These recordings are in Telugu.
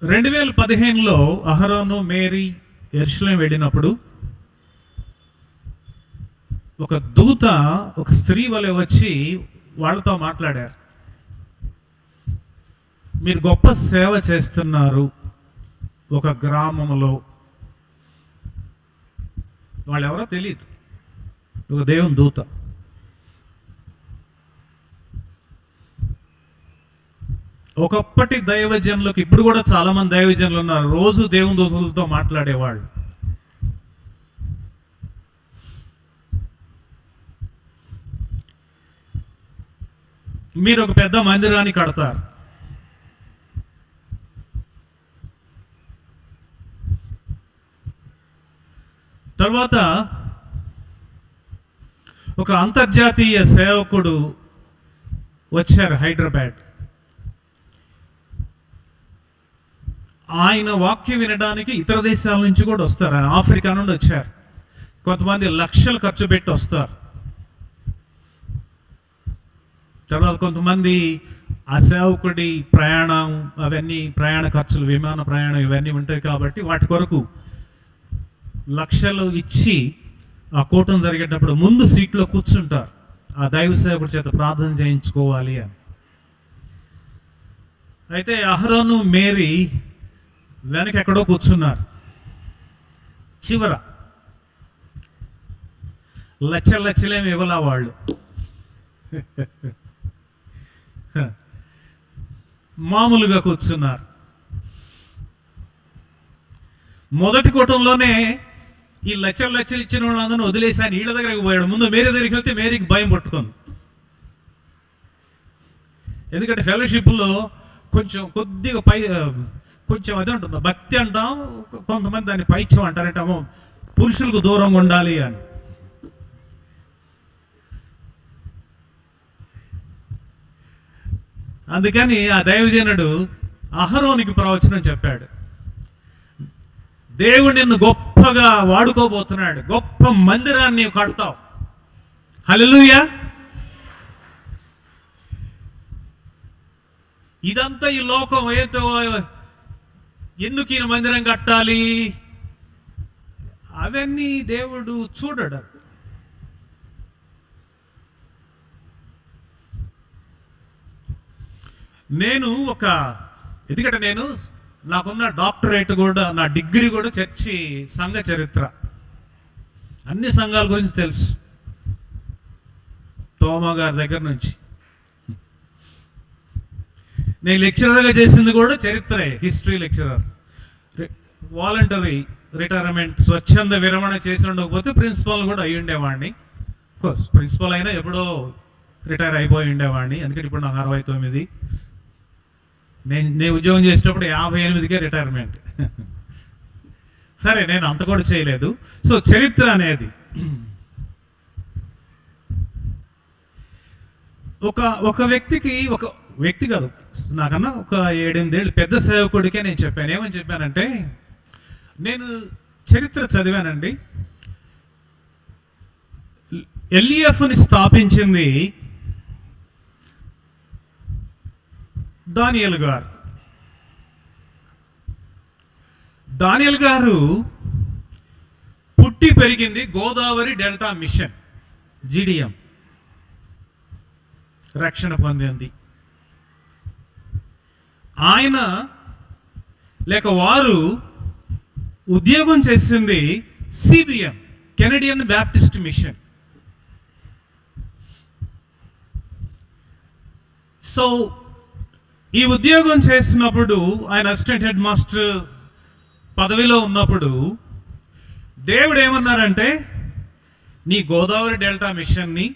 2015లో అహరోను మేరీ యెరూషలేం వెళ్ళినప్పుడు ఒక దూత ఒక స్త్రీ వలె వచ్చి వాళ్ళతో మాట్లాడారు. మీరు గొప్ప సేవ చేస్తున్నారు ఒక గ్రామంలో. వాళ్ళెవరో తెలియదు, ఒక దేవుని దూత. ఒకప్పటి దైవజనులకు ఇప్పుడు కూడా చాలా మంది దైవజనులు ఉన్నారు, రోజు దేవుని దూతలతో మాట్లాడేవాళ్ళు. మీరు ఒక పెద్ద మందిరాన్ని కడతారు, తర్వాత ఒక అంతర్జాతీయ సేవకుడు వచ్చారు హైదరాబాద్. ఆయన వాక్యం వినడానికి ఇతర దేశాల నుంచి కూడా వస్తారు. ఆయన ఆఫ్రికా నుండి వచ్చారు. కొంతమంది లక్షలు ఖర్చు పెట్టి వస్తారు. తర్వాత కొంతమంది ఆ సేవకుడి ప్రయాణం, అవన్నీ ప్రయాణ ఖర్చులు, విమాన ప్రయాణం ఇవన్నీ ఉంటాయి కాబట్టి వాటి కొరకు లక్షలు ఇచ్చి ఆ కూటం జరిగేటప్పుడు ముందు సీట్లో కూర్చుంటారు. ఆ దైవ సేవకుడి చేత ప్రార్థన చేయించుకోవాలి అని. అయితే అహరోను మేరీ వెనక ఎక్కడో కూర్చున్నారు. చివర లచ్చలేమి ఇవ్వలా వాళ్ళు. మామూలుగా కూర్చున్నారు. మొదటి కూటంలోనే ఈ లచ్చలు ఇచ్చిన వాళ్ళందరినీ వదిలేసి ఆయన వీళ్ళ దగ్గరికి పోయాడు. ముందు మేరీ దగ్గరికి వెళ్తే మేరీకి భయం పట్టుకుంది. ఎందుకంటే ఫెలోషిప్లో కొద్దిగా కొంచెం అదే ఉంటుంది, భక్తి అంటాం, కొంతమంది దాన్ని పైత్యం అంటారంటాము, పురుషులకు దూరంగా ఉండాలి అని. అందుకని ఆ దైవజనుడు అహరోనికి ప్రవచనం చెప్పాడు. దేవుడు నిన్ను గొప్పగా వాడుకోబోతున్నాడు, గొప్ప మందిరాన్ని కడతావు. హల్లెలూయా. ఇదంతా ఈ లోకం ఏదో ఎందుకు ఈయన మందిరం కట్టాలి అవన్నీ దేవుడు చూడడు. ఎందుకంటే నాకున్న డాక్టరేట్ కూడా, నా డిగ్రీ కూడా చర్చి సంఘ చరిత్ర, అన్ని సంఘాల గురించి తెలుసు. తోమా గారి దగ్గర నుంచి నేను లెక్చరర్గా చేసింది కూడా చరిత్రే, హిస్టరీ లెక్చరర్. వాలంటరీ రిటైర్మెంట్, స్వచ్ఛంద విరమణ చేసి ఉండకపోతే ప్రిన్సిపాల్ కూడా అయి ఉండేవాడిని. కోర్స్ ప్రిన్సిపల్ అయినా ఎప్పుడో రిటైర్ అయిపోయి ఉండేవాడిని. ఎందుకంటే ఇప్పుడు నాకు 69. నేను ఉద్యోగం చేసేటప్పుడు 58కే రిటైర్మెంట్. సరే, నేను అంత కూడా చేయలేదు. సో చరిత్ర అనేది ఒక వ్యక్తి కాదు, నాకన్నా ఒక 7-8 ఏళ్ళు పెద్ద సేవకుడికే నేను చెప్పాను. ఏమని చెప్పానంటే, నేను చరిత్ర చదివానండి. ఎల్ఈఎఫ్ని స్థాపించింది దానియేల్ గారు. దానియేల్ గారు పుట్టి పెరిగింది గోదావరి డెల్టా మిషన్, జీడిఎం రక్షణ పొందింది. ఆయన వారు ఉద్యోగం చేసింది CBM, Canadian Baptist Mission. So ఈ ఉద్యోగం చేసినప్పుడు ఆయన అసిస్టెంట్ హెడ్ మాస్టర్ పదవిలో ఉన్నప్పుడు దేవుడు ఏమన్నారంటే, నీ గోదావరి డెల్టా మిషన్ని,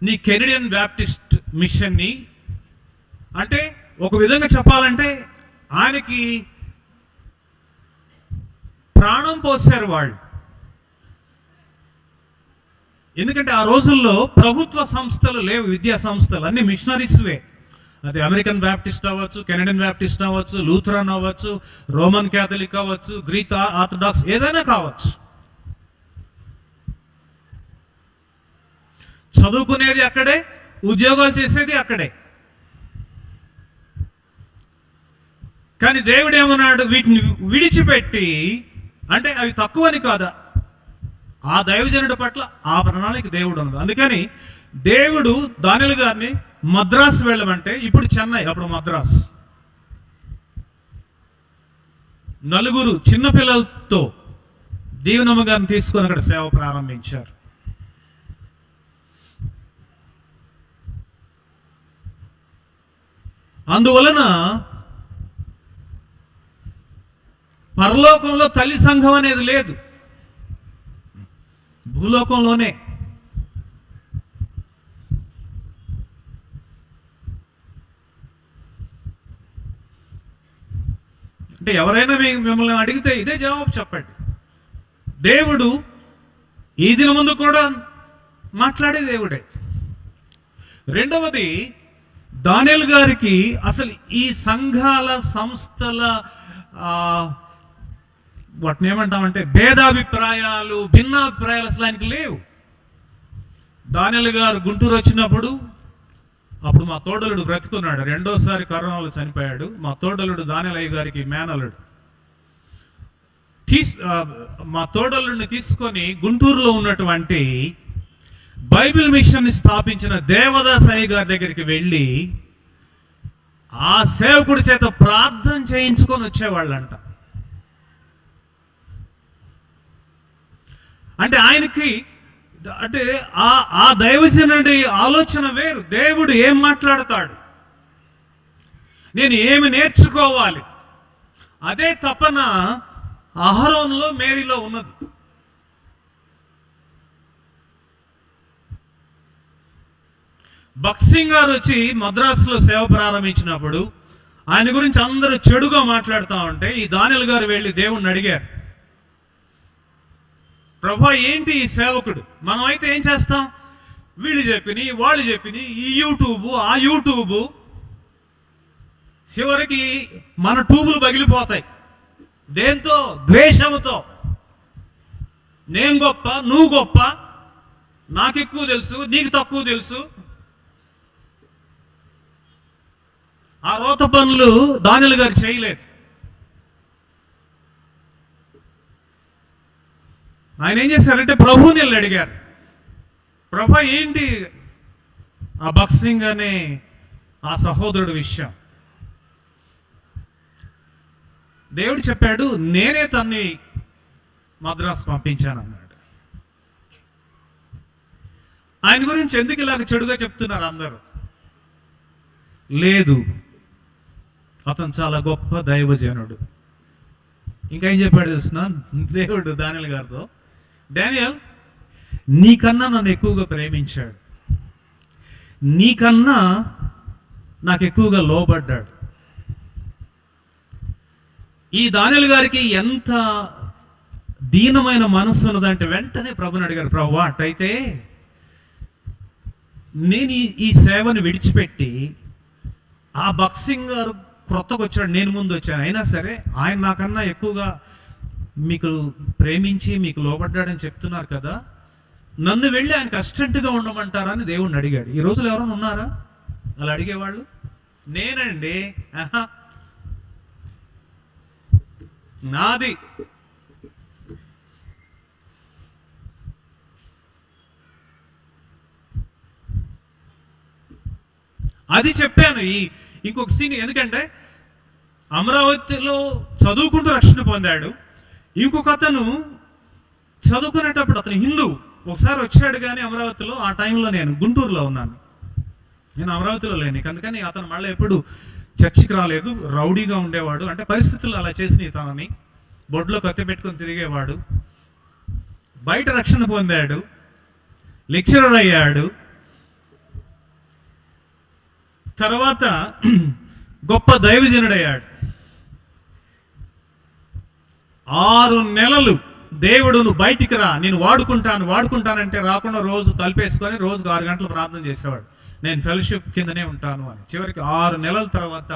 నీ కెనడియన్ బ్యాప్టిస్ట్ మిషన్ని, అంటే ఒక విధంగా చెప్పాలంటే ఆయనకి ప్రాణం పోసారు వాళ్ళు. ఎందుకంటే ఆ రోజుల్లో ప్రభుత్వ సంస్థలు లేవు, విద్యా సంస్థలు అన్ని మిషనరీస్వే. అది అమెరికన్ బ్యాప్టిస్ట్ అవ్వచ్చు, కెనడియన్ బ్యాప్టిస్ట్ అవ్వచ్చు, లూథరన్ అవ్వచ్చు, రోమన్ క్యాథలిక్ అవ్వచ్చు, గ్రీక్ ఆర్థడాక్స్, ఏదైనా కావచ్చు. చదువుకునేది అక్కడే, ఉద్యోగాలు చేసేది అక్కడే. కానీ దేవుడు ఏమన్నాడు, వీటిని విడిచిపెట్టి, అంటే అవి తక్కువని కాదా, ఆ దైవజనుడి పట్ల ఆ ప్రణాళిక దేవుడు ఉన్నది. అందుకని దేవుడు దానియేలు గారిని మద్రాసు వెళ్ళమంటే, ఇప్పుడు చెన్నై, అప్పుడు మద్రాస్, 4 చిన్నపిల్లలతో దీవెనమ్మ గారిని తీసుకొని అక్కడ సేవ ప్రారంభించారు. అందువలన పరలోకంలో తల్లి సంఘం అనేది లేదు, భూలోకంలోనే. అంటే ఎవరైనా మిమ్మల్ని అడిగితే ఇదే జవాబు చెప్పండి. దేవుడు ఈ దిన ముందు కూడా మాట్లాడే దేవుడే. రెండవది, దానియేలు గారికి అసలు ఈ సంఘాల సంస్థల వాటిని ఏమంటామంటే భేదాభిప్రాయాలు, భిన్నాభిప్రాయాలు అసలు ఆయనకి లేవు. దానియేలు గారు గుంటూరు వచ్చినప్పుడు, అప్పుడు మా తోడలుడు బ్రతుకున్నాడు, 2వసారి కరోనాలో చనిపోయాడు. మా తోడలుడు దానియేలయ్య గారికి మేనలుడు. మా తోడలుడిని తీసుకొని గుంటూరులో ఉన్నటువంటి బైబిల్ మిషన్ స్థాపించిన దేవదాస్ అయ్య గారి దగ్గరికి వెళ్ళి ఆ సేవకుడి చేత ప్రార్థన చేయించుకొని వచ్చేవాళ్ళంట. అంటే ఆయనకి, అంటే ఆ దైవజనుడి ఆలోచన వేరు. దేవుడు ఏం మాట్లాడతాడు, నేను ఏమి నేర్చుకోవాలి, అదే తపన అహరోనులో, మేరీలో ఉన్నది. బక్సింగ్ గారు వచ్చి మద్రాసులో సేవ ప్రారంభించినప్పుడు ఆయన గురించి అందరూ చెడుగా మాట్లాడుతూ ఉంటే ఈ దానియేలు గారు వెళ్ళి దేవుణ్ణి అడిగారు, ప్రభా ఏంటి ఈ సేవకుడు, మనం అయితే ఏం చేస్తాం, వీళ్ళు చెప్పిని వాళ్ళు చెప్పిని, ఈ యూట్యూబు ఆ యూట్యూబు, చివరికి మన ట్యూబులు పగిలిపోతాయి. దేంతో? ద్వేషముతో. నేను గొప్ప, నువ్వు గొప్ప, నాకు ఎక్కువ తెలుసు, నీకు తక్కువ తెలుసు. ఆ రోత పనులు దానియేలు గారు చేయలేదు. ఆయన ఏం చేశారంటే ప్రభువుని వెళ్ళి అడిగారు, ప్రభా ఏంటి ఆ బక్సింగ్ అనే ఆ సహోదరుడు విషయం. దేవుడు చెప్పాడు, నేనే తన్ని మద్రాసు పంపించాను అన్నాడు. ఆయన గురించి ఎందుకు ఇలాగ చెడుగా చెప్తున్నారు అందరూ? లేదు, అతను చాలా గొప్ప దైవజనుడు. ఇంకా ఏం చెప్పాడు తెలుసిన దేవుడు దానియేలు గారితో, దానియేల్ నీకన్నా నన్ను ఎక్కువగా ప్రేమించాడు, నీకన్నా నాకు ఎక్కువగా లోబడ్డాడు. ఈ దానియేలు గారికి ఎంత దీనమైన మనస్సు ఉన్నదంటే వెంటనే ప్రభుని అడిగారు, ప్రభు అట్టయితే నేను ఈ సేవను విడిచిపెట్టి, ఆ బక్సింగ్ గారు క్రొత్తగా వచ్చాడు, నేను ముందు వచ్చాను, అయినా సరే ఆయన నాకన్నా ఎక్కువగా మీకు ప్రేమించి మీకు లోబడ్డాడని చెప్తున్నారు కదా, నన్ను వెళ్ళి ఆయనకు అసిస్టెంట్గా ఉండమంటారా అని దేవుణ్ణి అడిగాడు. ఈ రోజులు ఎవరైనా ఉన్నారా అలా అడిగేవాళ్ళు? నేనండి, నాది. అది చెప్పాను. ఇంకొక సీన్, ఎందుకంటే అమరావతిలో చదువుకుంటూ రక్షణ పొందాడు. ఇంకొక అతను చదువుకునేటప్పుడు, అతను హిందూ, ఒకసారి వచ్చాడు కానీ అమరావతిలో, ఆ టైంలో నేను గుంటూరులో ఉన్నాను, నేను అమరావతిలో లేను. అందుకని అతను మళ్ళీ ఎప్పుడు చర్చికి రాలేదు, రౌడీగా ఉండేవాడు. అంటే పరిస్థితులు అలా చేసినాయి. తనని బొడ్లో కత్తి పెట్టుకొని తిరిగేవాడు. బయట రక్షణ పొందాడు, లెక్చరర్ అయ్యాడు, తర్వాత గొప్ప దైవజనుడయ్యాడు. 6 నెలలు దేవుడు నువ్వు బయటికి రా, నేను వాడుకుంటానంటే రాకుండా రోజు తలుపేసుకొని రోజుకు 6 గంటలు ప్రార్థన చేసేవాడు, నేను ఫెలోషిప్ కిందనే ఉంటాను అని. చివరికి 6 నెలల తర్వాత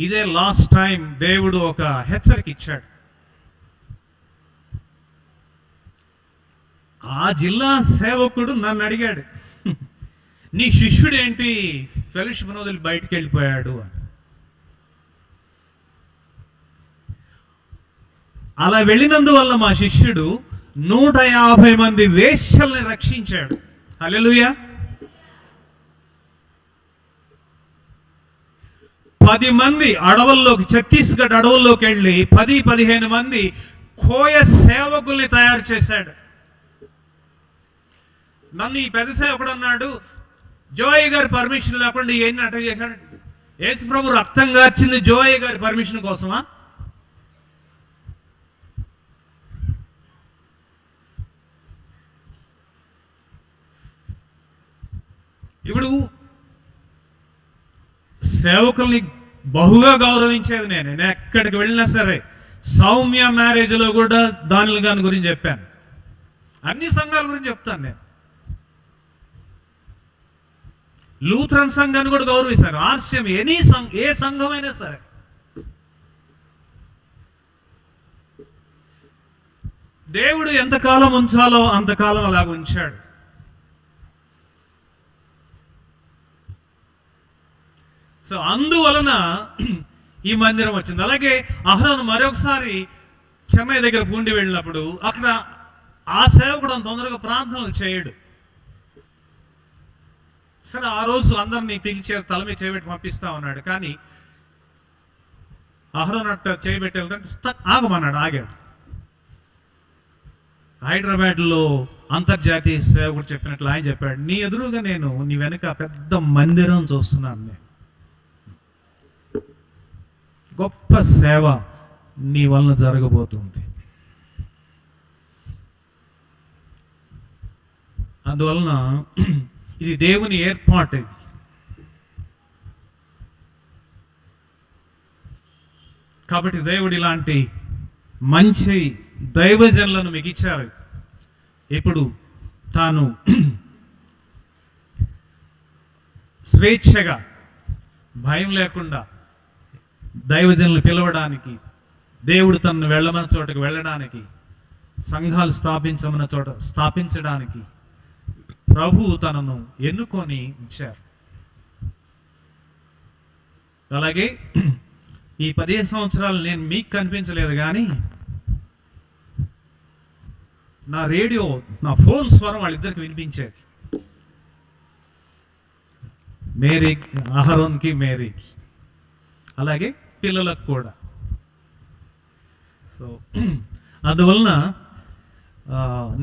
ఇదే లాస్ట్ టైం దేవుడు ఒక హెచ్చరిక ఇచ్చాడు. ఆ జిల్లా సేవకుడు నన్ను అడిగాడు, నీ శిష్యుడు ఏంటి ఫెలోషిప్ వదిలి బయటికి వెళ్ళిపోయాడు అని. అలా వెళ్ళినందువల్ల మా శిష్యుడు 150 మంది వేశ్యల్ని రక్షించాడు. హల్లెలూయా. 10 మంది అడవుల్లోకి, ఛత్తీస్గఢ్ అడవుల్లోకి వెళ్ళి 10-15 మంది కోయ సేవకుల్ని తయారు చేశాడు. నన్ను ఈ పెద్ద సేవకుడు అన్నాడు, జోయ్ గారి పర్మిషన్ లేకుండా ఏం అటెండ్ చేశాడు. యేసు ప్రభు రక్తం గార్చింది జోయ్ గారి పర్మిషన్ కోసమా? ఇప్పుడు సేవకుల్ని బహుగా గౌరవించేది నేను ఎక్కడికి వెళ్ళినా సరే. సౌమ్య మ్యారేజ్లో కూడా దానిల గారి గురించి చెప్పాను, అన్ని సంఘాల గురించి చెప్తాను నేను. లూథరన్ సంఘాన్ని కూడా గౌరవిస్తారు. ఆర్సిఎం, ఏ సంఘమైనా సరే. దేవుడు ఎంతకాలం ఉంచాలో అంతకాలం అలాగ ఉంచాడు. సో అందువలన ఈ మందిరం వచ్చింది. అలాగే అహరోను మరొకసారి చెన్నై దగ్గర పూండి వెళ్ళినప్పుడు అక్కడ ఆ సేవకుడు అంత తొందరగా ప్రార్థనలు చేయడు. సరే, ఆ రోజు అందరినీ పిలిచే తల మీద చేయబెట్టి పంపిస్తా ఉన్నాడు. కానీ అహరోను అట్ట చేయబెట్టి వెళ్తుంటే ఆగమన్నాడు, ఆగాడు. హైదరాబాద్లో అంతర్జాతీయ సేవకుడు చెప్పినట్లు ఆయన చెప్పాడు, నీ ఎదురుగా నేను నీ వెనక పెద్ద మందిరం చూస్తున్నాను, నేను గొప్ప సేవ నీ వలన జరగబోతుంది. అందువలన ఇది దేవుని ఏర్పాటు. ఇది కాబట్టి దేవుడు ఇలాంటి మంచి దైవజనులను మీకు ఇచ్చారు. ఇప్పుడు తాను స్వేచ్ఛగా, భయం లేకుండా దైవజనులు పిలవడానికి, దేవుడు తనను వెళ్ళమన్న చోటకు వెళ్ళడానికి, సంఘాలు స్థాపించడానికి ప్రభువు తనను ఎన్నుకొని ఇచ్చారు. అలాగే ఈ 15 సంవత్సరాలు నేను మీకు కనిపించలేదు, కానీ నా రేడియో, నా ఫోన్ స్వరం వాళ్ళిద్దరికి వినిపించేది. అహరోన్కి, మేరీకి, అలాగే పిల్లలకు కూడా. సో అందువలన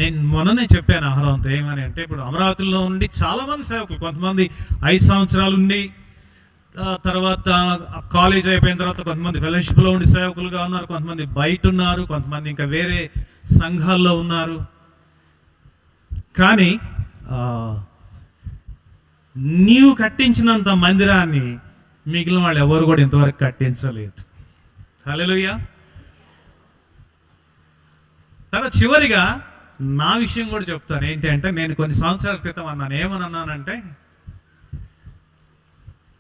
నేను మొన్ననే చెప్పాను అహరోన్తో ఏమని అంటే, ఇప్పుడు అమరావతిలో ఉండి చాలామంది సేవకులు, కొంతమంది 5 సంవత్సరాలు ఉండి తర్వాత కాలేజ్ అయిపోయిన తర్వాత కొంతమంది ఫెలోషిప్లో ఉండి సేవకులుగా ఉన్నారు, కొంతమంది బయట ఉన్నారు, కొంతమంది ఇంకా వేరే సంఘాల్లో ఉన్నారు. కానీ నీవు కట్టించినంత మందిరాన్ని మిగిలిన వాళ్ళు ఎవరు కూడా ఇంతవరకు కట్టించలేదు. హల్లెలూయా. తర్వాత చివరిగా నా విషయం కూడా చెప్తాను. ఏంటి అంటే, నేను కొన్ని సంవత్సరాల క్రితం అన్నాను, ఏమన్నానంటే,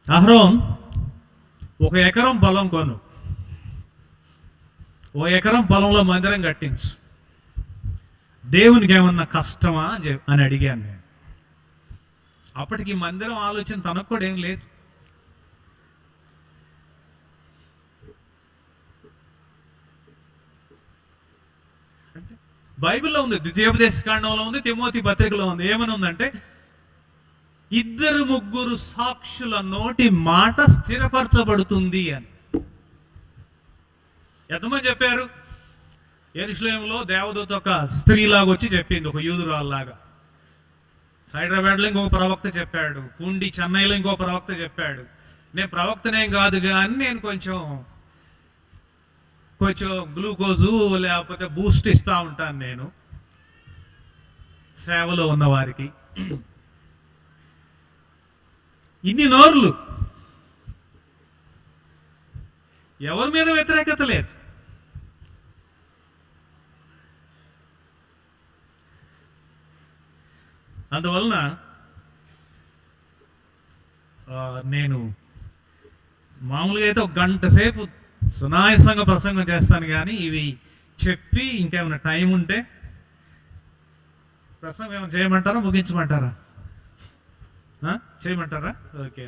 అహరోన్ 1 ఎకరం పొలం కొను, 1 ఎకరం పొలంలో మందిరం కట్టించు, దేవునికి ఏమన్నా కష్టమా అని అడిగాను నేను. అప్పటికి మందిరం ఆలోచన తనకు కూడా ఏం లేదు. బైబిల్లో ఉంది, ద్వితీయోపదేశ కాండంలో ఉంది, తిమోతి పత్రికలో ఉంది. ఏమని ఉందంటే, 2-3 సాక్షుల నోటి మాట స్థిరపరచబడుతుంది అని. ఎంతమంది చెప్పారు? యెరూషలేములో దేవదూత ఒక స్త్రీలాగా వచ్చి చెప్పింది, ఒక యూదురాల్లాగా. హైదరాబాద్లో ఇంకొక ప్రవక్త చెప్పాడు, పూండి చెన్నైలో ఇంకో ప్రవక్త చెప్పాడు. నేను ప్రవక్తనేం కాదు కానీ నేను కొంచెం గ్లూకోజు లేకపోతే బూస్ట్ ఇస్తూ ఉంటాను నేను సేవలో ఉన్న వారికి. ఇన్ని నోర్లు, ఎవరి మీద వ్యతిరేకత లేదు. అందువలన నేను మామూలుగా అయితే 1 గంట సేపు సునాయాసంగా ప్రసంగం చేస్తాను, కానీ ఇవి చెప్పి ఇంకేమైనా టైం ఉంటే ప్రసంగం ఏమైనా చేయమంటారా, ముగించమంటారా? చేయమంటారా? ఓకే.